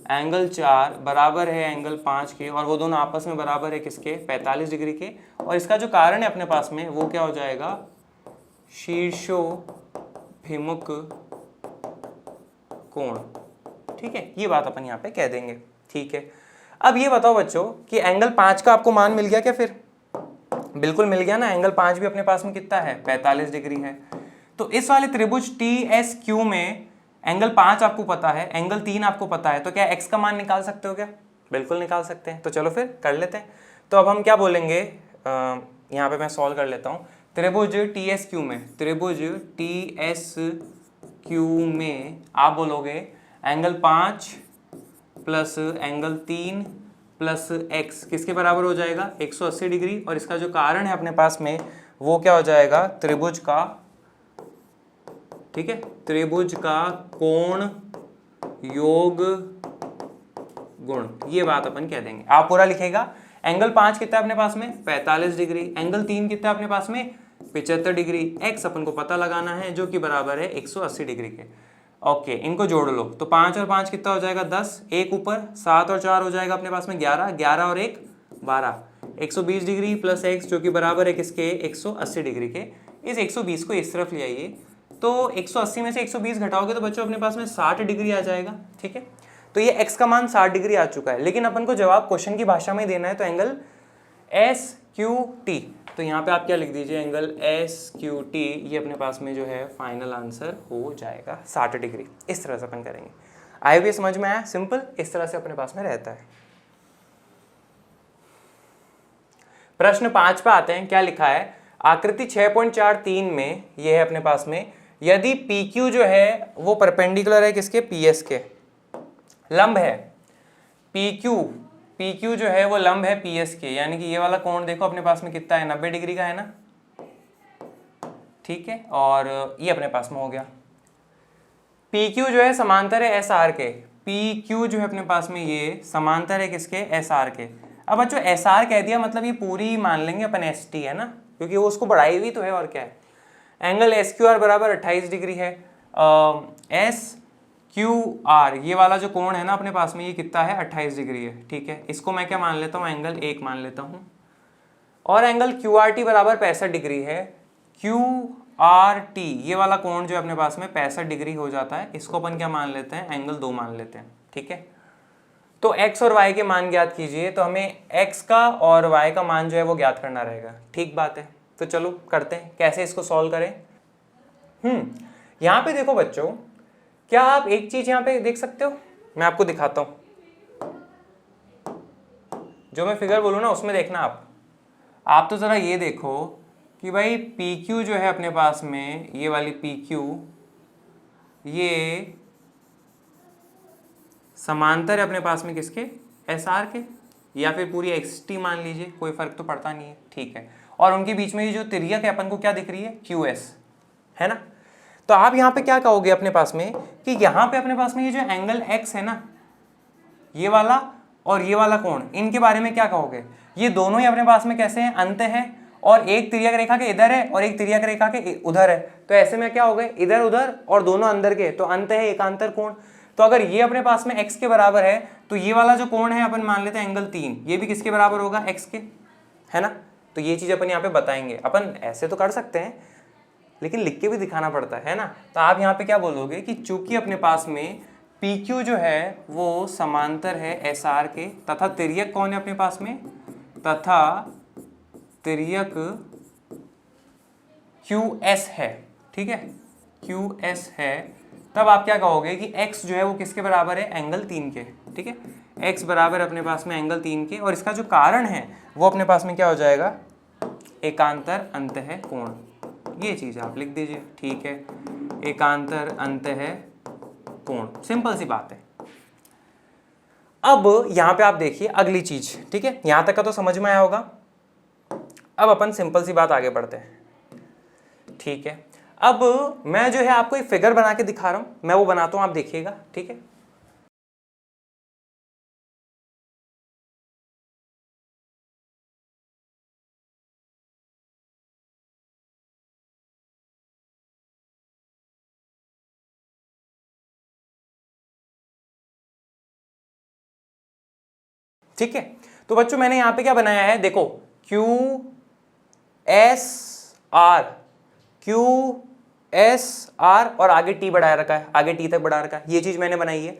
एंगल 4 बराबर है एंगल 5 के, और वो दोनों आपस में बराबर है किसके, 45 डिग्री के। और इसका जो कारण है अपने पास में वो क्या हो जाएगा, शीर्षोभिमुख कोण, ठीक है, ये बात अपन यहाँ पे कह देंगे, ठीक है। अब ये बताओ बच्चों कि एंगल 5 का आपको मान मिल गया क्या, फिर बिल्कुल मिल गया ना, एंगल 5 भी अपने पास में कितना है, 45 डिग्री है। तो इस वाले त्रिभुज टी एस क्यू में एंगल 5 आपको पता है, एंगल 3 आपको पता है, तो क्या x का मान निकाल सकते हो क्या? बिल्कुल निकाल सकते हैं, तो चलो फिर कर लेते हैं। तो अब हम क्या बोलेंगे, यहाँ पे मैं सॉल्व कर लेता हूँ। त्रिभुज टी एस क्यू में, त्रिभुज टी एस क्यू में आप बोलोगे angle 5 plus angle 3 plus x किसके बराबर हो जाएगा, 180 डिग्री। और इसका जो कारण है अपने पास में वो क्या हो जाएगा, त्रिभुज का, ठीक है, त्रिभुज का कोण योग गुण, ये बात अपन कह देंगे। आप पूरा लिखेगा, एंगल 5 कितना है अपने पास में, 45 डिग्री, एंगल 3 कितना है अपने पास में, 75 डिग्री, x अपन को पता लगाना है जो कि बराबर है 180 डिग्री के। ओके, इनको जोड़ लो, तो 5 और 5 कितना हो जाएगा, 10, एक ऊपर, 7 और 4 हो जाएगा अपने पास में 11, 11 और 1 12, 120 डिग्री प्लस x जो कि बराबर है किसके, 180 डिग्री के। इस 120 को इस तरफ ले आइए, तो 180 में से 120 घटाओगे तो बच्चों अपने पास में 60 डिग्री आ जाएगा, ठीक है। तो ये x का मान 60 डिग्री आ चुका है, लेकिन अपन को जवाब क्वेश्चन की भाषा में देना है, तो एंगल एस क्यू टी, तो यहाँ पे आप क्या लिख दीजिए, एंगल एस क्यू टी, ये अपने पास में जो है फाइनल आंसर हो जाएगा 60 डिग्री। इस तरह से अपन करेंगे। आई भी समझ में आया, सिंपल इस तरह से अपने पास में रहता है। प्रश्न 5 पे आते हैं, क्या लिखा है, आकृति 6.43 में ये है अपने पास में, यदि PQ जो है वो परपेंडिकुलर है किसके, PS के, लंब है, PQ जो है वो लंब है PS के, यानी कि ये वाला कोण देखो अपने पास में कितना है, 90 डिग्री का है ना, ठीक है। और ये अपने पास में हो गया। PQ जो है समांतर है SR के, PQ जो है अपने पास में ये समांतर है किसके, SR के। अब बच्चों SR कह दिया मतलब ये पूरी मान लेंगे अपन ST है ना, क्योंकि वो उसको बढ़ाई हुई तो है, और क्या है। एंगल SQR बराबर 28 डिग्री है। SQR ये वाला जो कोण है ना अपने पास में, ये कितना है, 28 डिग्री है, ठीक है। इसको मैं क्या मान लेता हूँ, एंगल 1 मान लेता हूँ। और एंगल QRT बराबर 65 डिग्री है। QRT ये वाला कोण जो है अपने पास में 65 डिग्री हो जाता है, इसको अपन क्या मान लेते हैं, एंगल 2 मान लेते हैं, ठीक है। तो x और y के मान ज्ञात कीजिए, तो हमें x का और y का मान जो है वो ज्ञात करना रहेगा। ठीक बात है, तो चलो करते हैं, कैसे इसको सॉल्व करें। यहाँ पे देखो बच्चों, क्या आप एक चीज यहाँ पे देख सकते हो, मैं आपको दिखाता हूँ, जो मैं फिगर बोलूँ ना उसमें देखना आप तो जरा ये देखो कि भाई PQ जो है अपने पास में, ये वाली PQ ये समांतर है अपने पास में किसके, SR के, या फिर पूरी XT मान लीजिए, कोई फर्क तो पड़ता नहीं है, ठीक है। और उनके बीच में ये जो तिर्यक है अपन को क्या दिख रही है, QS, है ना। तो आप यहाँ पे क्या कहोगे अपने पास में कि यहाँ पे अपने पास में ये जो एंगल X है ना, ये वाला और ये वाला कोण, इनके बारे में क्या कहोगे, ये दोनों ही अपने पास में कैसे हैं, अंत है, और एक तिर्यक रेखा के इधर है और एक तिर्यक रेखा के उधर है, तो ऐसे में क्या हो गए, इधर उधर और दोनों अंदर के, तो अंत है एकांतर कोण। तो अगर ये अपने पास में x के बराबर है, तो ये वाला जो कोण है अपन मान लेते हैं एंगल 3, ये भी किसके बराबर होगा, x के, है ना। तो ये चीज अपन यहाँ पे बताएंगे, अपन ऐसे तो कर सकते हैं लेकिन लिख के भी दिखाना पड़ता है ना। तो आप यहाँ पे क्या बोलोगे कि चूंकि अपने पास में PQ जो है वो समांतर है SR के, तथा तिर्यक कौन है अपने पास में, तथा तिर्यक QS है, ठीक है, QS है, तब आप क्या कहोगे कि x जो है वो किसके बराबर है, एंगल 3 के, ठीक है, x बराबर अपने पास में एंगल 3 के, और इसका जो कारण है वो अपने पास में क्या हो जाएगा, एकांतर अंतः कोण, ये चीज आप लिख दीजिए, ठीक है, एकांतर अंतः कोण, सिंपल सी बात है। अब यहां पे आप देखिए अगली चीज, ठीक है, यहां तक का तो समझ में आया होगा। अब अपन सिंपल सी बात आगे बढ़ते हैं, ठीक है। अब मैं जो है आपको एक फिगर बना के दिखा रहा हूं, मैं वो बनाता हूं, आप देखिएगा, ठीक है। ठीक है, तो बच्चों मैंने यहां पे क्या बनाया है, देखो QSR, QSR और आगे T बढ़ा रखा है, आगे T तक बढ़ा रखा है, ये चीज मैंने बनाई है।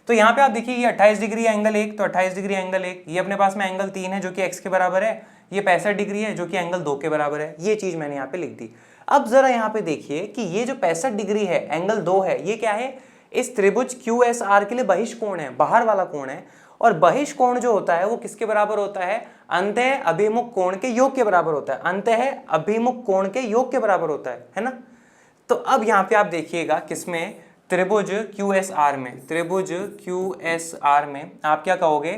तो यहाँ पे आप देखिए ये 28 डिग्री एंगल 1, तो 28 डिग्री एंगल 1, ये अपने पास में एंगल 3 है जो कि x के बराबर है, ये 65 डिग्री है जो कि एंगल 2 के बराबर है, ये चीज मैंने यहाँ पे लिख दी। अब जरा यहाँ पे देखिए कि ये जो 65 डिग्री है, एंगल 2 है, ये क्या है, इस त्रिभुज QSR के लिए बहिष कोण है, बाहर वाला कोण है, और बहिष कोण जो होता है वो किसके बराबर होता है, अंतः अभिमुख कोण के योग के बराबर होता है, अंतः अभिमुख कोण के योग के बराबर होता है ना। तो अब यहाँ पे आप देखिएगा किसमें, त्रिभुज QSR में, त्रिभुज QSR में आप क्या कहोगे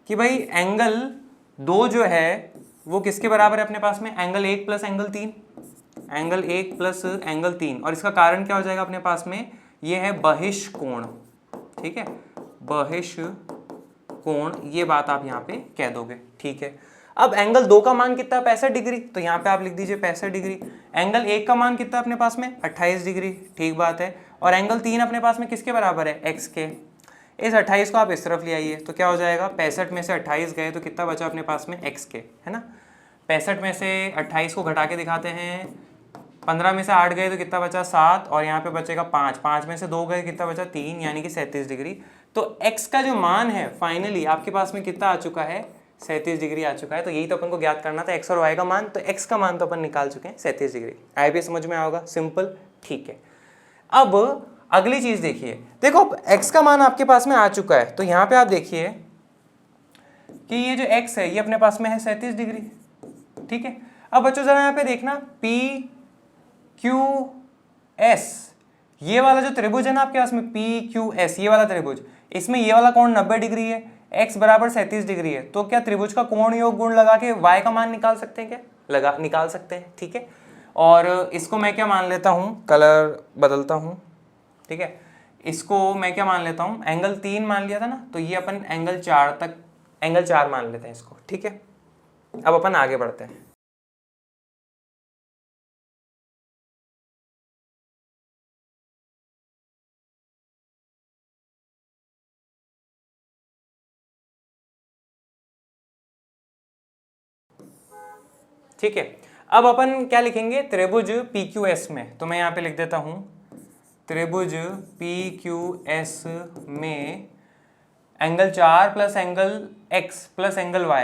कि भाई एंगल 2 जो है वो किसके बराबर है अपने पास में, angle 1 plus angle 3, angle 1 plus angle 3, और इसका कारण क्या हो जाएगा अपने पास में, ये है बहिष कोण, ठीक है, बहिष कोण, ये बात आप यहाँ पे कह दोगे, ठीक है। अब एंगल 2 का मान कितना, 65 डिग्री, तो यहाँ पे आप लिख दीजिए 65 डिग्री। एंगल 1 का मान कितना अपने पास में, 28 डिग्री, ठीक बात है, और एंगल 3 अपने पास में किसके बराबर है, x के। इस 28 को आप इस तरफ ले आइए, तो क्या हो जाएगा, 65 में से 28 गए तो कितना बचा अपने पास में, x के, है ना। 65 में से 28 को घटा के दिखाते हैं, 15 में से 8 गए तो कितना बचा, 7, और यहाँ पे बचेगा 5, 5 में से 2 गए कितना बचा, 3, यानी कि 37 डिग्री। तो x का जो मान है फाइनली आपके पास में कितना आ चुका है, 37 डिग्री आ चुका है। तो यही तो अपन को ज्ञात करना था, x और y का मान, तो x का मान तो अपन निकाल चुके हैं 37 डिग्री। आई भी समझ में आएगा, सिंपल, ठीक है। अब अगली चीज देखिए, देखो x का मान आपके पास में आ चुका है, तो यहाँ पे आप देखिए कि ये जो x है ये अपने पास में है 37 डिग्री, ठीक है। अब बच्चों जरा यहाँ पे देखना, PQS, ये वाला जो त्रिभुज है ना आपके पास में PQS, ये वाला त्रिभुज, इसमें ये वाला कोण 90 डिग्री है, x बराबर 37 डिग्री है, तो क्या त्रिभुज का कोण योग गुण लगा के y का मान निकाल सकते हैं, क्या निकाल सकते हैं, ठीक है। और इसको मैं क्या मान लेता हूँ, कलर बदलता हूँ, ठीक है, इसको मैं क्या मान लेता हूँ, एंगल 3 मान लिया था ना, तो ये अपन एंगल 4 तक, एंगल 4 मान लेते हैं इसको, ठीक है। अब अपन आगे बढ़ते हैं। ठीक है, अब अपन क्या लिखेंगे, त्रिभुज PQS में, तो मैं यहाँ पे लिख देता हूँ त्रिभुज PQS में angle 4 plus angle x plus angle y,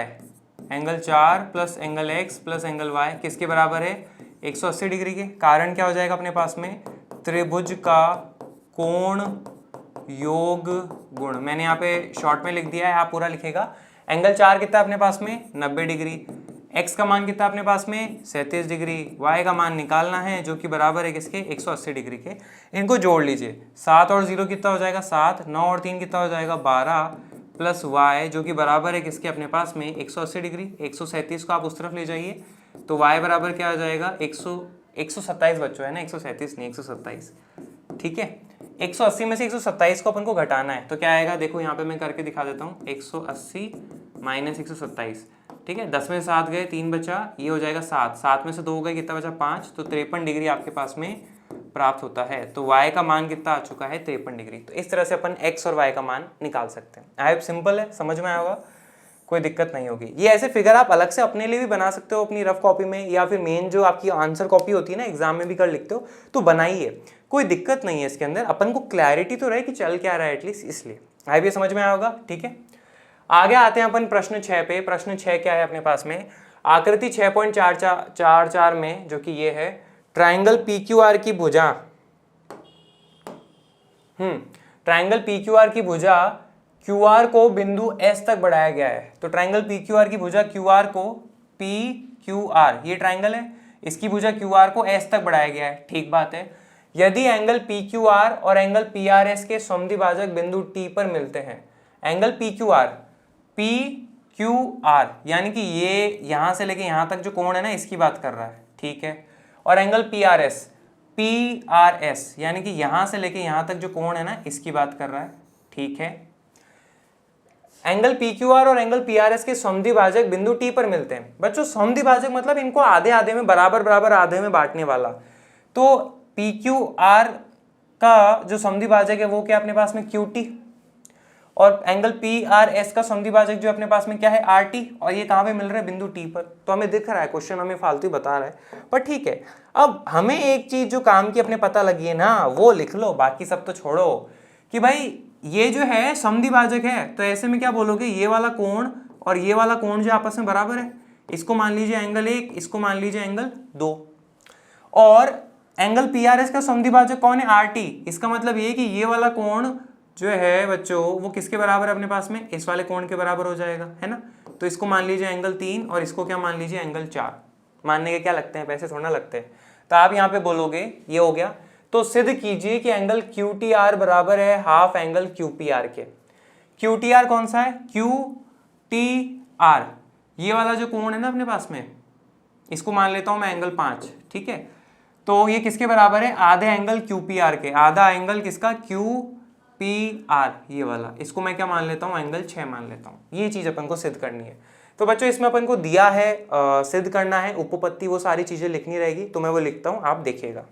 angle 4 plus angle x plus angle y किसके बराबर है 180 डिग्री के। कारण क्या हो जाएगा अपने पास में, त्रिभुज का कोण योग गुण। मैंने यहाँ पे शॉर्ट में लिख दिया है, आप पूरा लिखेगा। एंगल 4 कितना अपने पास में 90 डिग्री, x का मान कितना अपने पास में 37 डिग्री, y का मान निकालना है जो कि बराबर है किसके 180 डिग्री के। इनको जोड़ लीजिए, 7 और 0 कितना हो जाएगा 7, 9 और 3 कितना हो जाएगा 12 प्लस y जो कि बराबर है किसके अपने पास में 180 डिग्री। 137 को आप उस तरफ ले जाइए तो y बराबर क्या आ जाएगा 127 बच्चों, है ना, 137 नहीं 127, ठीक है। 180 में से 127 को अपन को घटाना है तो क्या आएगा, देखो यहाँ पे मैं करके दिखा देता हूँ, 180 माइनस 127, ठीक है। 10 में से 7 गए, 3 बचा, ये हो जाएगा 7, 7 में से 2 गए, कितना बचा 5, तो 53 डिग्री आपके पास में प्राप्त होता है। तो y का मान कितना आ चुका है 53 डिग्री। तो इस तरह से अपन x और y का मान निकाल सकते हैं। आई होप सिंपल है, समझ में आया होगा, कोई दिक्कत नहीं होगी। ये ऐसे फिगर आप अलग से अपने लिए भी बना सकते हो अपनी रफ कॉपी में, या फिर मेन जो आपकी आंसर कॉपी होती है ना एग्जाम में भी कर लिखते हो तो बनाइए, कोई दिक्कत नहीं है इसके अंदर। अपन को क्लैरिटी तो रहे कि चल क्या रहा है एटलीस्ट, इसलिए आई भी समझ में आया होगा, ठीक है। आगे आते हैं अपन प्रश्न 6 पे। प्रश्न 6 क्या है अपने पास में, आकृति 6.44 में जो कि ये है, ट्राइंगल PQR की भुजा, ट्राइंगल PQR की भुजा QR को बिंदु S तक बढ़ाया गया है। तो ट्राइंगल PQR की भुजा QR को PQR, ये ट्राइंगल है, इसकी भुजा QR को S तक बढ़ाया गया है, ठीक बात है। यदि एंगल PQR और एंगल PRS के समद्विभाजक बिंदु T पर मिलते हैं, एंगल PQR यानी कि ये यहां से लेके यहां तक जो कोण है ना इसकी बात कर रहा है, ठीक है, और एंगल PRS यानी कि यहां से लेके यहां तक जो कोण है ना इसकी बात कर रहा है, ठीक है। एंगल PQR और एंगल PRS के समद्विभाजक बिंदु T पर मिलते हैं। बच्चों समद्विभाजक मतलब इनको आधे आधे में, बराबर बराबर आधे में बांटने वाला। तो PQR का जो समद्विभाजक है वो क्या अपने पास में QT, और एंगल PRS का समद्विभाजक जो अपने पास में क्या है RT, और ये कहां पे मिल रहा है बिंदु T पर। तो हमें दिख रहा है, क्वेश्चन हमें फालतू बता रहा है, पर ठीक है। अब हमें एक चीज जो काम की अपने पता लगी है ना वो लिख लो, बाकी सब तो छोड़ो। कि भाई ये जो है समद्विभाजक है तो ऐसे में क्या बोलोगे, ये वाला कोण और ये वाला कोण जो आपस में बराबर है, इसको मान लीजिए एंगल 1, इसको मान लीजिए एंगल 2, और एंगल PRS का समद्विभाजक कौन है RT। इसका मतलब ये कि ये वाला कोण जो है बच्चों वो किसके बराबर है अपने पास में, इस वाले कोण के बराबर हो जाएगा, है ना। तो इसको मान लीजिए एंगल 3 और इसको क्या मान लीजिए एंगल 4। मानने के क्या लगते हैं, पैसे थोड़ा लगते हैं। तो आप यहाँ पे बोलोगे ये हो गया, तो सिद्ध कीजिए कि एंगल QTR बराबर है हाफ एंगल QPR के। QTR कौन सा है, QTR ये वाला जो कोण है ना अपने पास में, इसको मान लेता हूं मैं एंगल 5, ठीक है। तो ये किसके बराबर है, आधे एंगल QPR के, आधा एंगल किसका QPR ये वाला, इसको मैं क्या मान लेता हूं एंगल 6 मान लेता हूं। ये चीज अपन को सिद्ध करनी है। तो बच्चों इसमें अपन को दिया है सिद्ध करना है, उपपत्ति वो सारी चीजें लिखनी रहेगी, तो मैं वो लिखता हूं, आप देखिएगा।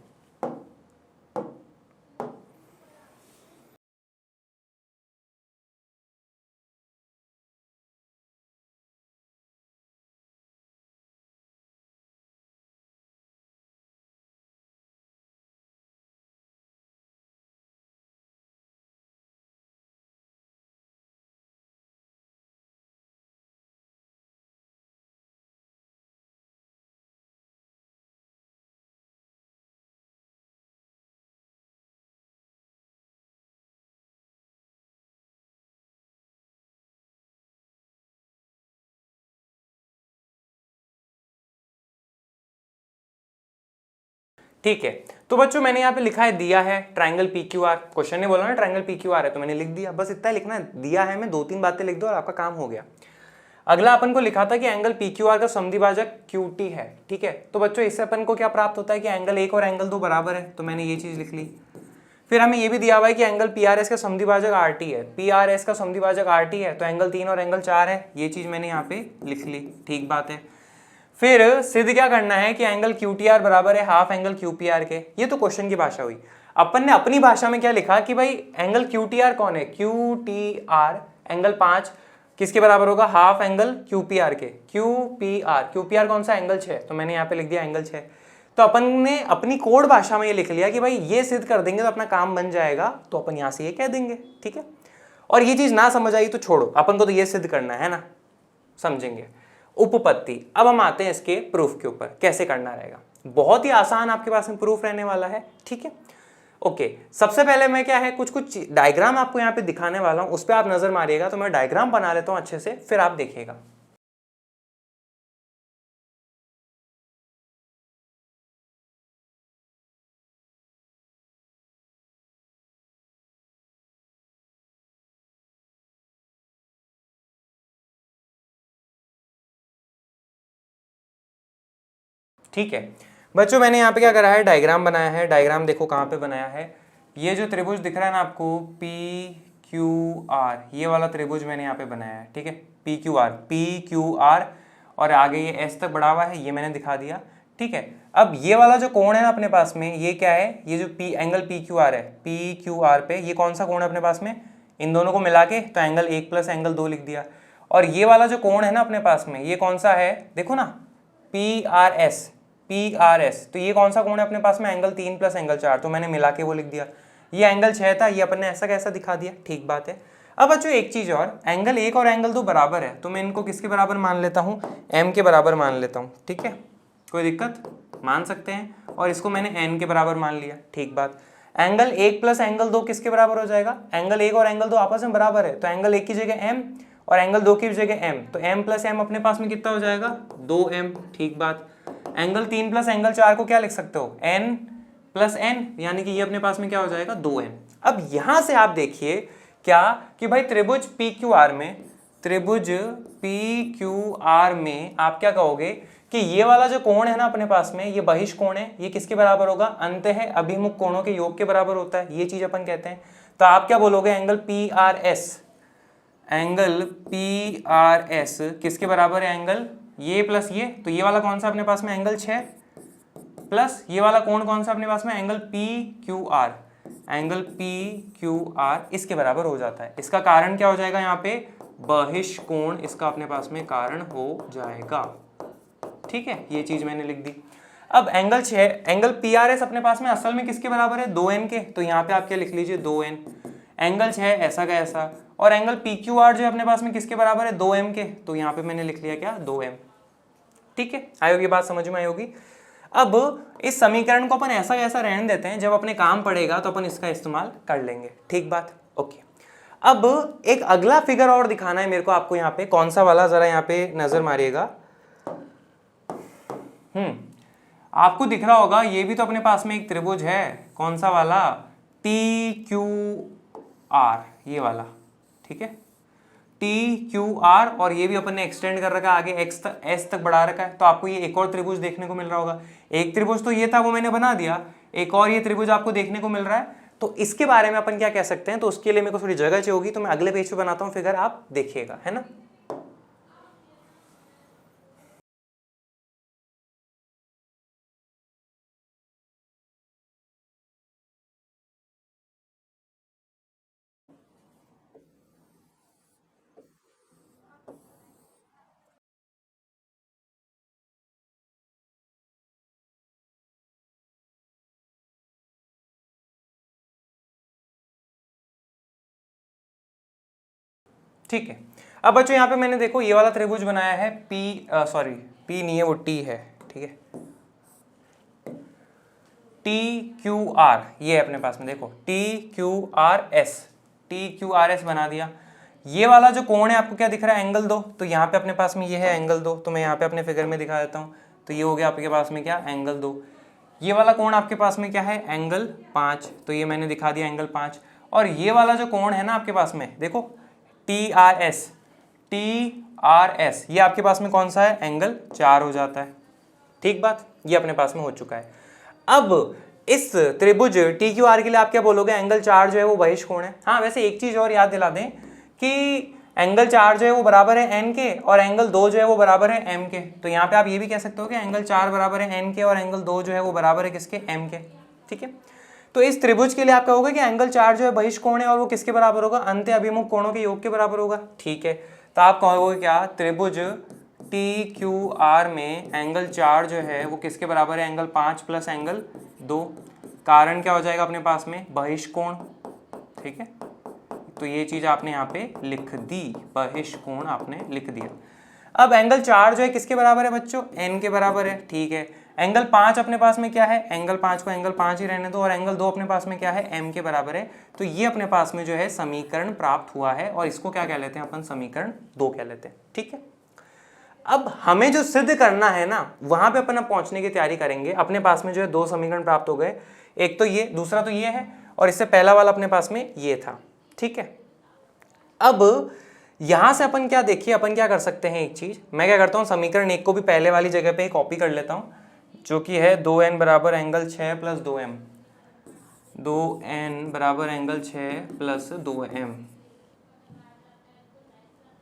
ठीक है, तो बच्चों मैंने यहाँ पे लिखा है, दिया है ट्राइंगल PQR। क्वेश्चन ने बोला ना ट्राइंगल PQR है तो मैंने लिख दिया, बस इतना लिखना है, दिया है, मैं 2-3 बातें लिख दो और आपका काम हो गया। अगला अपन को लिखा था कि एंगल PQR का समद्विभाजक QT है, ठीक है। तो बच्चों इससे अपन को क्या प्राप्त होता है कि एंगल 1 और एंगल 2 बराबर है, तो मैंने ये चीज लिख ली। फिर हमें ये भी दिया हुआ है कि एंगल PRS का समद्विभाजक RT है, PRS का समद्विभाजक RT है तो एंगल 3 और एंगल 4 है, ये चीज मैंने यहाँ पे लिख ली, ठीक बात है। फिर सिद्ध क्या करना है कि एंगल QTR बराबर है हाफ एंगल QPR के। ये तो क्वेश्चन की भाषा हुई। अपन ने अपनी भाषा में क्या लिखा कि भाई एंगल QTR कौन है, QTR एंगल 5 किसके बराबर होगा, हाफ एंगल QPR के। QPR कौन सा, एंगल 6, तो मैंने यहाँ पे लिख दिया एंगल 6। तो अपन ने अपनी कोड भाषा में ये लिख लिया कि भाई ये सिद्ध कर देंगे तो अपना काम बन जाएगा, तो अपन यहाँ से ये कह देंगे, ठीक है। और ये चीज ना समझ आई तो छोड़ो, अपन को तो ये सिद्ध करना है ना, समझेंगे। उपपत्ति। अब हम आते हैं इसके प्रूफ के ऊपर, कैसे करना रहेगा। बहुत ही आसान आपके पास में प्रूफ रहने वाला है, ठीक है। ओके, सबसे पहले मैं क्या है कुछ डायग्राम आपको यहाँ पे दिखाने वाला हूं, उस पर आप नजर मारिएगा। तो मैं डायग्राम बना लेता हूं अच्छे से, फिर आप देखिएगा। ठीक है बच्चों, मैंने यहाँ पे क्या करा है, डायग्राम बनाया है। डायग्राम देखो कहाँ पे बनाया है, ये जो त्रिभुज दिख रहा है ना आपको, पी क्यू आर, ये वाला त्रिभुज मैंने यहाँ पे बनाया है, ठीक है। पी क्यू आर, और आगे ये एस तक बढ़ा हुआ है, ये मैंने दिखा दिया, ठीक है। अब ये वाला जो कोण है ना अपने पास में, ये क्या है, ये जो P angle P Q R है, पी क्यू आर पे ये कौन सा कोण है अपने पास में, इन दोनों को मिला के तो एंगल 1 प्लस एंगल 2 लिख दिया। और ये वाला जो कोण है ना अपने पास में, ये कौन सा है, देखो ना, पी आर एस, तो ये कौन सा कोण है अपने पास में, एंगल 3 प्लस एंगल 4, तो मैंने मिला के वो लिख दिया। ये एंगल 6 था, ये अपन ने ऐसा कैसा दिखा दिया, ठीक बात है। अब बच्चों एक चीज और, एंगल 1 और एंगल 2 बराबर है, तो मैं इनको किसके बराबर मान लेता हूँ, m के बराबर मान लेता हूँ, ठीक है। कोई दिक्कत, मान सकते हैं। और इसको मैंने n के बराबर मान लिया, ठीक बात। एंगल 1 प्लस एंगल 2 किसके बराबर हो जाएगा, एंगल 1 और एंगल 2 आपस में बराबर है, तो एंगल 1 की जगह m और एंगल 2 की जगह m, तो m प्लस m अपने पास में कितना हो जाएगा, 2m, ठीक बात। एंगल 3 प्लस एंगल 4 को क्या लिख सकते हो, n प्लस n, यानी कि ये अपने पास में क्या हो जाएगा, 2n। अब यहां से आप देखिए क्या कि भाई त्रिभुज PQR में आप क्या कहोगे कि ये वाला जो कोण है ना अपने पास में, ये बहिष कोण है, ये किसके बराबर होगा, अंतः अभिमुख कोणों के योग के बराबर होता है, ये चीज अपन कहते हैं। तो आप क्या बोलोगे, एंगल PRS किसके बराबर है, एंगल ये प्लस ये, तो ये वाला कौन सा अपने पास में, एंगल 6 प्लस ये वाला कोण कौन सा अपने पास में, एंगल PQR इसके बराबर हो जाता है। इसका कारण क्या हो जाएगा, यहाँ पे बहिष कोण इसका अपने पास में कारण हो जाएगा, ठीक है। ये चीज मैंने लिख दी। अब एंगल 6, एंगल PRS अपने पास में असल में किसके बराबर है, 2n के, तो यहाँ पे आप क्या लिख लीजिए, 2n। एंगल 6 ऐसा का ऐसा, और एंगल PQR जो है अपने पास में किसके बराबर है, 2m के, तो यहाँ पे मैंने लिख लिया क्या, 2m, ठीक है। आई होगी बात, समझ में आई होगी। अब इस समीकरण को अपन ऐसा कैसा रहने देते हैं, जब अपने काम पड़ेगा तो अपन इसका इस्तेमाल कर लेंगे, ठीक बात, ओके। अब एक अगला फिगर और दिखाना है मेरे को आपको, यहाँ पे कौन सा वाला, जरा यहाँ पे नजर मारिएगा। आपको दिख रहा होगा, ये भी तो अपने पास में एक त्रिभुज है, कौन सा वाला, TQR, ये वाला, ठीक है, TQR, और ये भी अपन ने एक्सटेंड कर रखा है आगे S तक बढ़ा रखा है। तो आपको ये एक और त्रिभुज देखने को मिल रहा होगा। एक त्रिभुज तो ये था, वो मैंने बना दिया, एक और ये त्रिभुज आपको देखने को मिल रहा है। तो इसके बारे में अपन क्या कह सकते हैं, तो उसके लिए मेरे को थोड़ी जगह चाहिए होगी, तो मैं अगले पेज पे बनाता हूँ फिगर, आप देखिएगा, है ना। ठीक है, अब बच्चों यहाँ पे मैंने देखो ये वाला त्रिभुज बनाया है, P नहीं है, वो T है, ठीक है, TQR, ये है अपने पास में, देखो TQRS बना दिया। ये वाला जो कोण है आपको क्या दिख रहा है, एंगल 2, तो यहाँ पे अपने पास में ये है एंगल 2, तो मैं यहाँ पे अपने फिगर में दिखा देता हूँ। तो ये हो गया आपके पास में क्या, एंगल 2। ये वाला कोण आपके पास में क्या है, एंगल 5, तो ये मैंने दिखा दिया एंगल 5। और ये वाला जो कोण है ना आपके पास में, देखो TRS, ये आपके पास में कौन सा है, एंगल 4 हो जाता है, ठीक बात, ये अपने पास में हो चुका है। अब इस त्रिभुज TQR के लिए आप क्या बोलोगे, एंगल 4 जो है वो बहिष कोण है। हाँ, वैसे एक चीज और याद दिला दें कि एंगल 4 जो है वो बराबर है n के, और एंगल 2 जो है वो बराबर है m के। तो यहाँ पे आप ये भी कह सकते हो कि एंगल 4 बराबर है n के, और एंगल 2 जो है वो बराबर है किसके, m के, ठीक है। तो इस त्रिभुज के लिए आप कहोगे कि एंगल 4 जो है बहिष कोण है, और वो किसके बराबर होगा, अंत्य अभिमुख कोणों के योग के बराबर होगा, ठीक है। तो आप कहोगे क्या, त्रिभुज TQR में एंगल 4 जो है वो किसके बराबर है, एंगल 5 प्लस एंगल 2। कारण क्या हो जाएगा अपने पास में, बहिष कोण, ठीक है। तो ये चीज आपने यहाँ पे लिख दी, बहिष्कोण आपने लिख दिया। अब एंगल 4 जो है किसके बराबर है बच्चों, n के बराबर है, ठीक है। एंगल 5 अपने पास में क्या है, एंगल 5 को एंगल 5 ही रहने दो, और एंगल 2 अपने पास में क्या है, m के बराबर है। तो ये अपने पास में जो है समीकरण प्राप्त हुआ है, और इसको क्या कह लेते हैं अपन, समीकरण 2 कह लेते हैं, ठीक है। अब हमें जो सिद्ध करना है ना, वहां पे अपन अब पहुंचने की तैयारी करेंगे। अपने पास में जो है 2 समीकरण प्राप्त हो गए, एक तो ये, दूसरा तो ये है, और इससे पहला वाला अपने पास में ये था, ठीक है। अब यहां से अपन क्या देखिए, अपन क्या कर सकते हैं, एक चीज मैं क्या करता हूं, समीकरण 1 को भी पहले वाली जगह पे कॉपी कर लेता हूं, जो कि है 2n बराबर एंगल 6 प्लस 2m, 2n बराबर एंगल 6 प्लस 2m,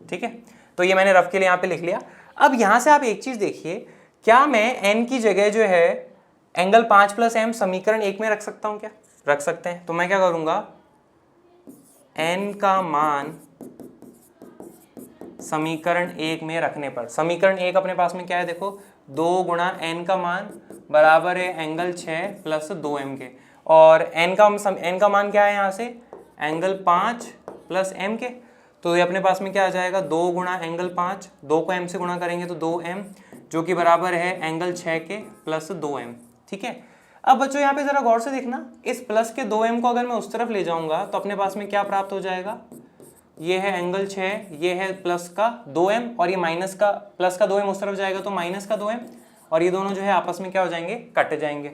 ठीक है। तो ये मैंने रफ के लिए यहाँ पे लिख लिया। अब यहां से आप एक चीज देखिए, क्या मैं n की जगह जो है एंगल 5 प्लस m समीकरण 1 में रख सकता हूं, क्या रख सकते हैं। तो मैं क्या करूंगा, n का मान समीकरण 1 में रखने पर, समीकरण 1 अपने पास में क्या है, देखो 2 गुणा n का मान बराबर है एंगल 6 प्लस 2m के, और n का मान क्या है यहाँ से, एंगल 5 प्लस m के। तो ये अपने पास में क्या आ जाएगा, 2 गुणा एंगल 5, 2 को m से गुणा करेंगे तो 2m, जो कि बराबर है एंगल 6 के प्लस 2m, ठीक है। अब बच्चों यहाँ पे जरा गौर से देखना, इस प्लस के 2m को अगर मैं उस तरफ ले जाऊंगा तो अपने पास में क्या प्राप्त हो जाएगा, ये है एंगल 6, ये है प्लस का 2m, और ये माइनस का, प्लस का 2m उस तरफ जाएगा तो माइनस का 2m, और ये दोनों जो है आपस में क्या हो जाएंगे, कट जाएंगे।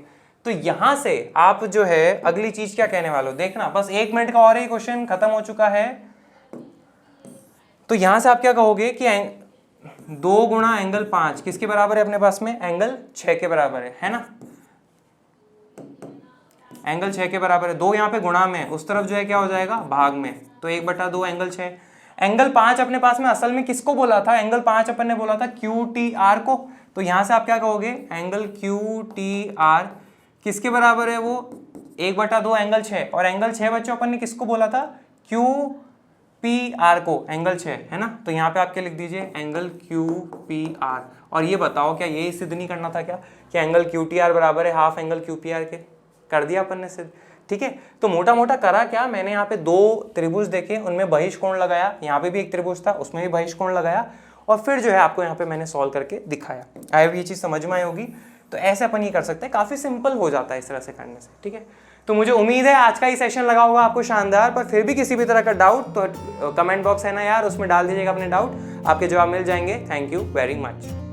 तो यहां से आप जो है अगली चीज क्या कहने वाले हो, देखना बस 1 मिनट का और ही क्वेश्चन खत्म हो चुका है। तो यहां से आप क्या कहोगे कि 2 गुणा एंगल 5 किसके बराबर है, अपने पास में एंगल 6 के बराबर है ना, एंगल 6 के बराबर है। 2 यहाँ पे गुणा में, उस तरफ जो है क्या हो जाएगा, भाग में, तो 1/2 एंगल 6। एंगल 5 अपने पास में असल में किसको बोला था, एंगल 5 अपन ने बोला था QTR को। तो यहां से आप क्या कहोगे, एंगल QTR किसके बराबर है, वो 1/2 एंगल 6, और एंगल 6 बच्चों अपन ने किसको बोला था, QPR को, एंगल 6 है ना। तो यहाँ पे आप क्या लिख दीजिए, एंगल QPR। और ये बताओ क्या ये सिद्ध नहीं करना था क्या, कि एंगल QTR बराबर है हाफ एंगल QPR के, कर दिया अपन ने सिद्ध, ठीक है। तो मोटा मोटा करा क्या, मैंने यहाँ पे 2 त्रिभुज देखे, उनमें बहिष्कोण लगाया, यहाँ पे भी एक त्रिभुज था उसमें भी बहिष्कोण लगाया, और फिर जो है आपको यहाँ पे मैंने सॉल्व करके दिखाया। आई होप ये चीज़ समझ में आई होगी। तो ऐसे अपन ये कर सकते हैं, काफ़ी सिंपल हो जाता है इस तरह से करने से, ठीक है। तो मुझे उम्मीद है आज का ये सेशन लगा होगा आपको शानदार। पर फिर भी किसी भी तरह का डाउट तो कमेंट बॉक्स है ना यार, उसमें डाल दीजिएगा अपने डाउट, आपके जवाब मिल जाएंगे। Thank you very much.